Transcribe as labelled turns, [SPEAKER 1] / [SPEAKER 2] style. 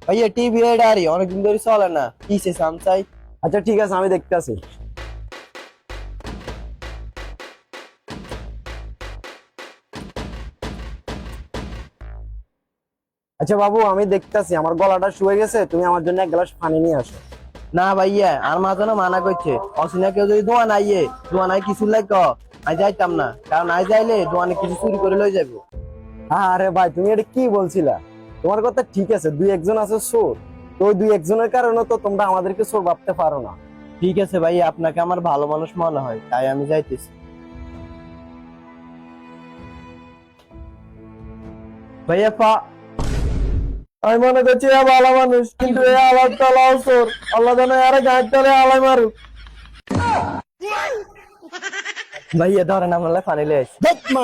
[SPEAKER 1] ভাইয়া টিভি এডারি অনেকদিন ধরে চলে না, কিসে সামসাই?
[SPEAKER 2] আচ্ছা ঠিক আছে, আমি দেখতেছি। আচ্ছা বাবু, আমি দেখতেছি, আমার গলাটা শুয়ে গেছে, তুমি আমার জন্য এক গ্লাস পানি নিয়ে আসো।
[SPEAKER 1] না ভাইয়া, আর মা যেন মানা করছে, অসিনা কেউ যদি দোয়া নাইয়ে দোয়া নাই কিছু লাগ আমি যাইতাম না, কারণ আই যাইলে দোয়ানে কিছু চুরি করে লই যাবো।
[SPEAKER 2] আরে ভাই, তুমি এটা কি বলছিলা? তোমার কথা ঠিক আছে, দুই একজন আছে চোর, তো ওই দুই একজনের কারণে তো তোমরা আমাদেরকে চোর ভাবতে পারো না।
[SPEAKER 1] ঠিক আছে ভাইয়া, আপনাকে আমার ভালো মানুষ মনে হয় তাই আমি যাইতেছি। ভাইয়া
[SPEAKER 2] আমি মনে করছি এ ভালো মানুষ, কিন্তু এ আলাদ তালাও চোর। আল্লাহ জানে আরে গায়ের তলে আলাই মারুক।
[SPEAKER 1] ভাইয়া ধরেন, আমার পানি লেস।
[SPEAKER 2] ধ্যাৎ মা